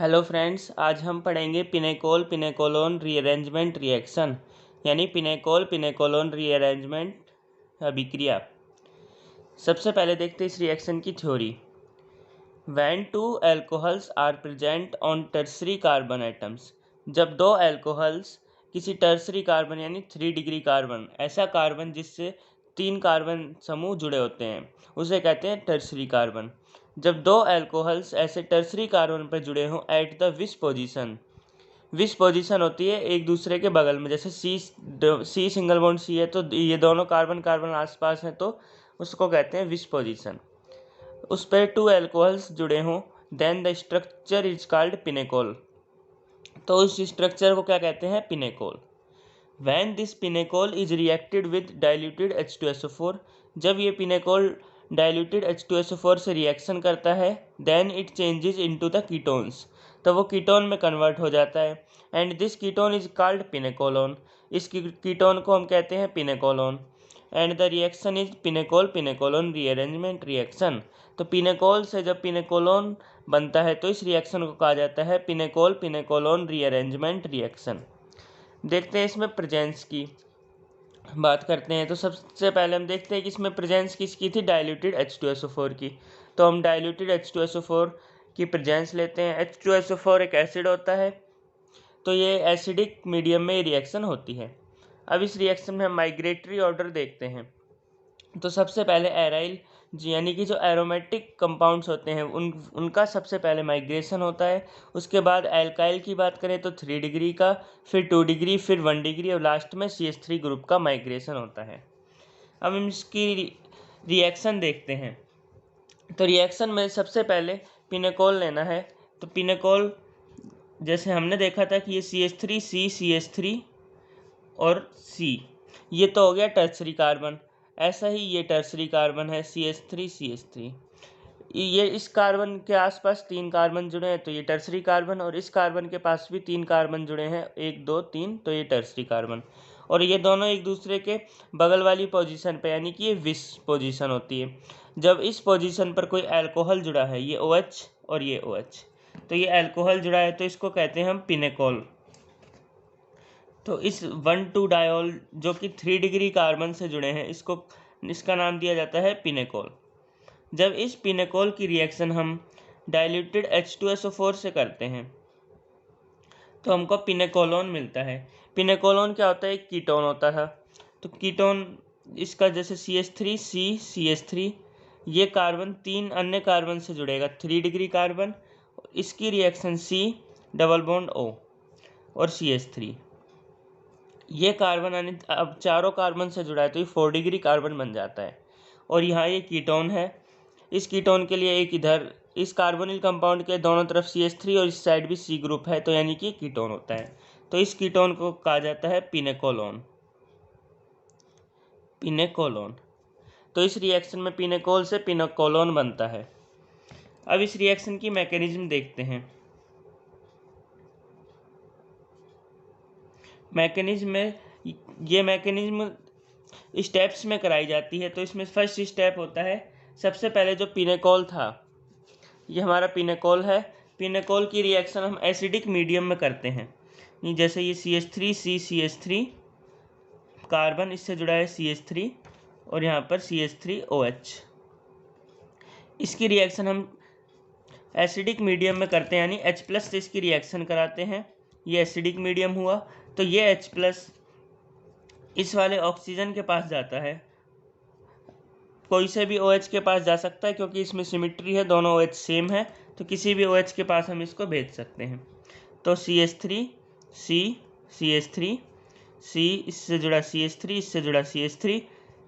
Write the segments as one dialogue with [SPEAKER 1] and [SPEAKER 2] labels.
[SPEAKER 1] Hello friends, आज हम पढ़ेंगे पिनेकोल पिनेकोलोन रीअरेंजमेंट रिएक्शन यानी पिनेकोल पिनेकोलोन रीअरेंजमेंट अभिक्रिया। सबसे पहले देखते हैं इस रिएक्शन की theory. When two alcohols are present on tertiary carbon atoms, जब दो एल्कोहल्स किसी टर्सरी कार्बन यानी 3 डिग्री कार्बन, ऐसा कार्बन जिससे 3 कार्बन समूह जुड़े होते हैं, उसे कहते हैं टर्सरी कार्बन। जब दो एल्कोहल्स ऐसे टर्सरी कार्बन पर जुड़े हों एट द विस पोजीशन, विस पोजीशन होती है एक दूसरे के बगल में, जैसे सी सिंगल बॉन्ड सी है तो ये दोनों कार्बन कार्बन आसपास हैं तो उसको कहते हैं विस पोजीशन। उस पर 2 एल्कोहल्स जुड़े हों then the structure is called pinacol, तो उस स्ट्रक्चर को क्या कहते हैं? Pinacol. When this pinacol is reacted with diluted H2SO4, जब ये पिनेकोल डाइल्यूटेड H2SO4 से रिएक्शन करता है then it changes into the ketones, तो वो कीटोन में कन्वर्ट हो जाता है। And this ketone is called pinacolone, इस कीटोन को हम कहते हैं pinacolone. And the reaction is pinacol pinacolone rearrangement reaction, तो पिनेकोल से जब पिनेकोलोन बनता है तो इस रिएक्शन को कहा जाता है पिनेकोल पिनेकोलोन रीअरेंजमेंट रिएक्शन। देखते हैं इसमें प्रेजेंस की बात करते हैं। तो सबसे पहले हम देखते हैं कि इसमें प्रेजेंस किसकी थी? डाइल्यूटेड H2SO4 की। तो हम डाइल्यूटेड H2SO4 की प्रेजेंस लेते हैं। H2SO4 एक एसिड होता है, तो ये एसिडिक मीडियम में रिएक्शन होती है। अब इस रिएक्शन में हम माइग्रेटरी ऑर्डर देखते हैं। तो सबसे पहले एराइल यानी कि जो एरोमेटिक कंपाउंड्स होते हैं उनका सबसे पहले माइग्रेशन होता है। उसके बाद एल्काइल की बात करें तो 3 डिग्री का, फिर 2 डिग्री, फिर 1 डिग्री और लास्ट में CH3 ग्रुप का माइग्रेशन होता है। अब हम इसकी रिएक्शन देखते हैं। तो रिएक्शन में सबसे पहले पिनेकोल लेना है। तो पिनेकोल जैसे हमने देखा था कि ये CH3 C CH3 और C, ये तो हो गया टर्सरी कार्बन। ऐसा ही ये टर्सरी कार्बन है CH3 CH3, ये इस कार्बन के आसपास 3 कार्बन जुड़े हैं तो ये टर्सरी कार्बन, और इस कार्बन के पास भी 3 कार्बन जुड़े हैं 1 2 3, तो ये टर्सरी कार्बन। और ये दोनों एक दूसरे के बगल वाली पोजीशन पे यानी कि ये विस पोजीशन होती है। जब इस पोजीशन पर कोई अल्कोहल जुड़ा है, ये OH और ये OH, तो ये अल्कोहल जुड़ा है तो इसको कहते हैं हम पिनेकोल। तो इस 1,2 डायोल जो कि 3 डिग्री कार्बन से जुड़े हैं इसका नाम दिया जाता है पिनेकोल। जब इस पिनेकोल की रिएक्शन हम डाइल्यूटेड H2SO4 से करते हैं तो हमको पिनेकोलोन मिलता है। पिनेकोलोन क्या होता है? एक कीटोन होता था। तो कीटोन इसका जैसे CH3 C CH3, ये कार्बन 3 अन्य कार्बन से जुड़ेगा, 3 डिग्री कार्बन, इसकी reaction C double bond O और CH3, ये कार्बन अब चारों कार्बन से जुड़ा है तो ये 4 डिग्री कार्बन बन जाता है। और यहाँ ये कीटोन है। इस कीटोन के लिए एक इधर इस कार्बोनिल कंपाउंड के दोनों तरफ CH3 और इस साइड भी C ग्रुप है, तो यानी कि कीटोन होता है। तो इस कीटोन को कहा जाता है पिनेकोलोन। पिनेकोलोन। तो इस रिएक्शन में पिनेकोल से पिनेकोलोन बनता है। अब इस रिएक्शन की मैकेनिज्म देखते हैं। मैकेनिज्म में ये मैकेनिज्म स्टेप्स में कराई जाती है। तो इसमें फर्स्ट स्टेप होता है, सबसे पहले जो पिनेकोल था, ये हमारा पिनेकोल है। पिनेकोल की रिएक्शन हम एसिडिक मीडियम में करते हैं। जैसे ये CH3 C CH3 कार्बन इससे जुड़ा है CH3 और यहाँ पर CH3 OH, इसकी रिएक्शन हम एसिडिक मीडियम में करते हैं यानी H+ से इसकी रिएक्शन कराते हैं। ये एसिडिक मीडियम हुआ तो ये H+ इस वाले ऑक्सीजन के पास जाता है, कोई से भी OH के पास जा सकता है क्योंकि इसमें सिमिट्री है, दोनों OH सेम है, तो किसी भी OH के पास हम इसको भेज सकते हैं। तो CH3 C CH3 C, इससे जुड़ा CH3, इससे जुड़ा CH3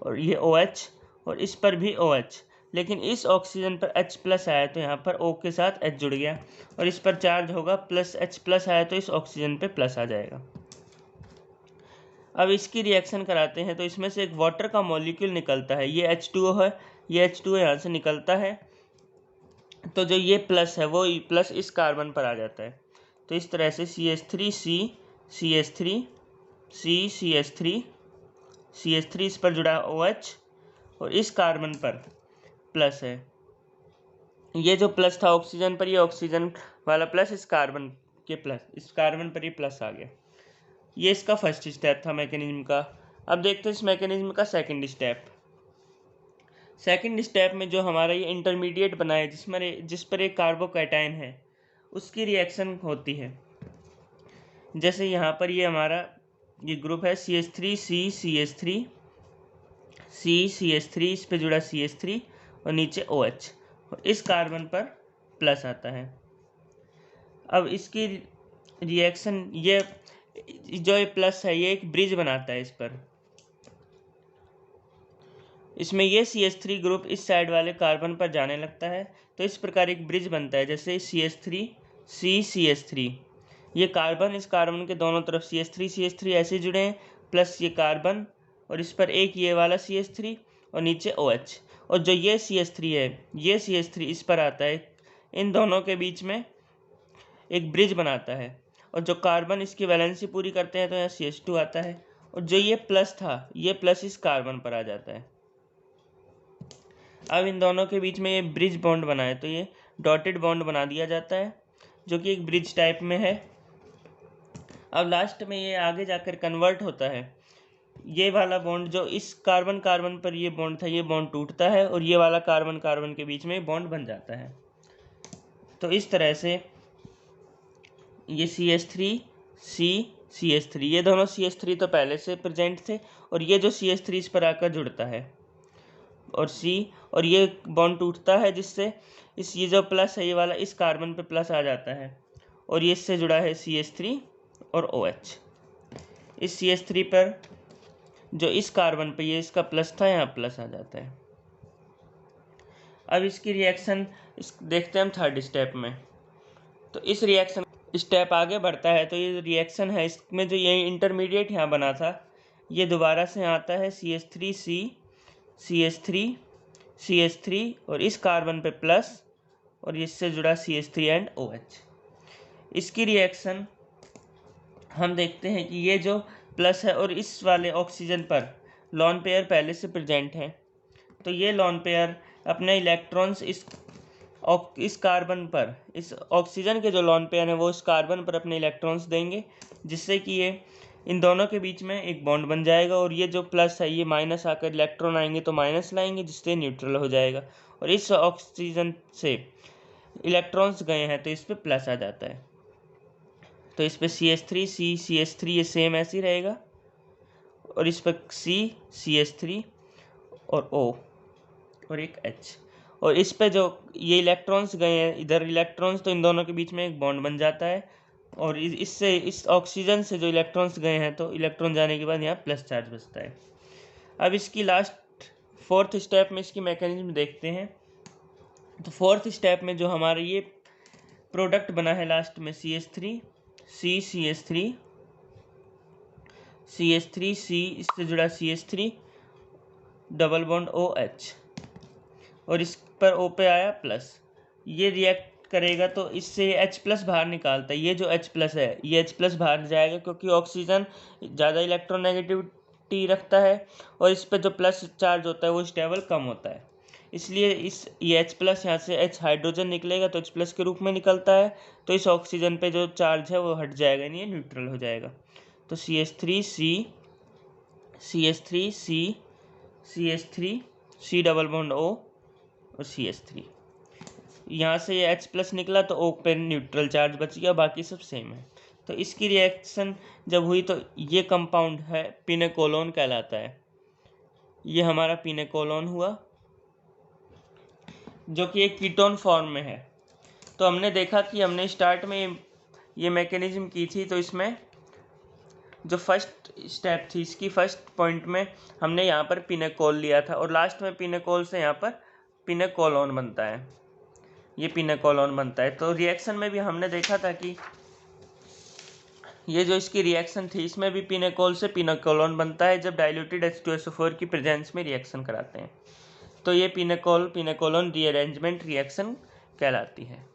[SPEAKER 1] और ये OH और इस पर भी OH, लेकिन इस ऑक्सीजन पर H+ आया तो यहाँ पर O के साथ H जुड़ गया, और इस पर चार्ज होगा प्लस H+ आया तो इस ऑक्सीजन पे प्लस आ जाएगा। अब इसकी रिएक्शन कराते हैं तो इसमें से एक वाटर का मॉलिक्यूल निकलता है, ये H2O है, ये H2O यहाँ से निकलता है, तो जो ये प्लस है वो प्लस इस कार्बन पर आ जाता है। तो इस तरह से CH3 C CH3 C CH3 CH3 इस पर जुड़ा OH और इस कार्बन पर प्लस है। ये जो प्लस था ऑक्सीजन पर, ये ऑक्सीजन वाला प्लस इस कार्बन के प्लस, इस कार्बन पर ही प्लस आ गया। ये इसका फर्स्ट स्टेप था मैकेनिज्म का। अब देखते हैं इस मैकेनिज्म का सेकंड स्टेप। सेकंड स्टेप में जो हमारा ये इंटरमीडिएट बना है जिस पर एक कार्बोकैटायन है, उसकी रिएक्शन होती है। जैसे यहाँ पर ये हमारा ये ग्रुप है CH3, CH3, इस पे जुड़ा CH3 और नीचे OH, और इस कार्बन पर प्लस आता है। अब इसकी रिएक्शन, ये जो ये प्लस है ये एक ब्रिज बनाता है इस पर। इसमें ये CH3 ग्रुप इस साइड वाले कार्बन पर जाने लगता है, तो इस प्रकार एक ब्रिज बनता है। जैसे CH3, ये कार्बन इस कार्बन के दोनों तरफ CH3 ऐसे जुड़े हैं, प्लस ये कार्बन और इस पर एक ये वाला CH3 और नीचे OH, और जो ये CH3 है, ये CH3 इस पर आता है, इन दोनों के बीच में एक ब्रिज बनाता है, और जो कार्बन इसकी वैलेंसी पूरी करते हैं तो यहाँ CH2 आता है, और जो ये प्लस था, ये प्लस इस कार्बन पर आ जाता है। अब इन दोनों के बीच में ये ब्रिज बॉन्ड बना है, तो ये डॉटेड बॉन्ड बना दिया जाता है, जो कि एक ब्रिज टाइप में है। अब लास्ट में ये आगे जाकर कन्वर्ट होता है। ये वाला बॉन्ड जो इस कार्बन पर ये बॉन्ड था, ये बॉन्ड टूटता है, और ये वाला कार्बन के बीच में बॉन्ड बन जाता है। तो इस तरह से ये CH3, ये दोनों CH3 तो पहले से प्रेजेंट थे, और ये जो CH3 इस पर आकर जुड़ता है, और ये बॉन्ड टूटता है, जिससे ये जो प्लस है ये वाला इस कार्बन पे प्लस आ जाता है, और ये इससे जुड़ा है CH3 और OH। इस CH3 पर जो इस कार्बन पे ये इसका प्लस था, यहाँ प्लस आ जाता है। अब इसकी रिएक्शन देखते हैं हम थर्ड स्टेप में। तो इस रिएक्शन स्टेप आगे बढ़ता है, तो ये रिएक्शन है, इसमें जो ये इंटरमीडिएट यहाँ बना था, ये दोबारा से आता है CH3 और इस कार्बन पे प्लस, और इससे जुड़ा CH3 एंड OH। इसकी रिएक्शन हम देखते हैं कि ये जो प्लस है और इस वाले ऑक्सीजन पर लॉन पेयर पहले से प्रेजेंट है, तो ये लॉन पेयर अपने इलेक्ट्रॉन्स इस कार्बन पर, इस ऑक्सीजन के जो लॉन पेयर है वो इस कार्बन पर अपने इलेक्ट्रॉन्स देंगे, जिससे कि ये इन दोनों के बीच में एक बॉन्ड बन जाएगा, और ये जो प्लस है ये माइनस आकर इलेक्ट्रॉन आएंगे तो माइनस लाएंगे, जिससे न्यूट्रल हो जाएगा, और इस ऑक्सीजन से इलेक्ट्रॉन्स गए हैं तो इस पर प्लस आ जाता है। तो इस पर CH3 ये सेम ऐसे ही रहेगा, और इस पर CH3 और O और एक H, और इस पे जो ये इलेक्ट्रॉन्स गए हैं इधर इलेक्ट्रॉन्स, तो इन दोनों के बीच में एक बॉन्ड बन जाता है, और इससे इस ऑक्सीजन से जो इलेक्ट्रॉन्स गए हैं तो इलेक्ट्रॉन जाने के बाद यहाँ प्लस चार्ज बचता है। अब इसकी लास्ट फोर्थ स्टेप में इसकी मैकेनिज्म देखते हैं। तो फोर्थ स्टेप में जो हमारा ये प्रोडक्ट बना है लास्ट में CH3, इससे जुड़ा CH3 डबल बॉन्ड OH, और इस पर O पे आया प्लस, ये रिएक्ट करेगा तो इससे H प्लस बाहर निकालता है। ये जो H प्लस है ये H प्लस बाहर जाएगा, क्योंकि ऑक्सीजन ज़्यादा इलेक्ट्रोनेगेटिविटी रखता है, और इस पर जो प्लस चार्ज होता है वो स्टेबल कम होता है, इसलिए ये H प्लस यहाँ से H हाइड्रोजन निकलेगा तो H प्लस के रूप में निकलता है, तो इस ऑक्सीजन पे जो चार्ज है वो हट जाएगा, यानी ये न्यूट्रल हो जाएगा। तो CH3 डबल बॉन्ड O और CH3, यहाँ से ये H प्लस निकला तो O पे न्यूट्रल चार्ज बच गया, बाकी सब सेम है। तो इसकी रिएक्शन जब हुई तो ये कंपाउंड है पिनेकोलोन कहलाता है। ये हमारा पिनेकोलोन हुआ, जो कि एक कीटोन फॉर्म में है। तो हमने देखा कि हमने स्टार्ट में ये मैकेनिज्म की थी, तो इसमें जो फर्स्ट स्टेप थी इसकी फर्स्ट पॉइंट में हमने यहाँ पर पिनेकोल लिया था, और लास्ट में पिनेकोल से यहाँ पर पिनेकोलोन बनता है, ये पिनेकोलोन बनता है। तो रिएक्शन में भी हमने देखा था कि ये जो इसकी रिएक्शन थी इसमें भी पिनेकोल से पिनेकोलोन बनता है जब डाइल्यूटेड H2SO4 की प्रेजेंस में रिएक्शन कराते हैं। तो ये पिनेकोलोन रीअरेंजमेंट रिएक्शन कहलाती है।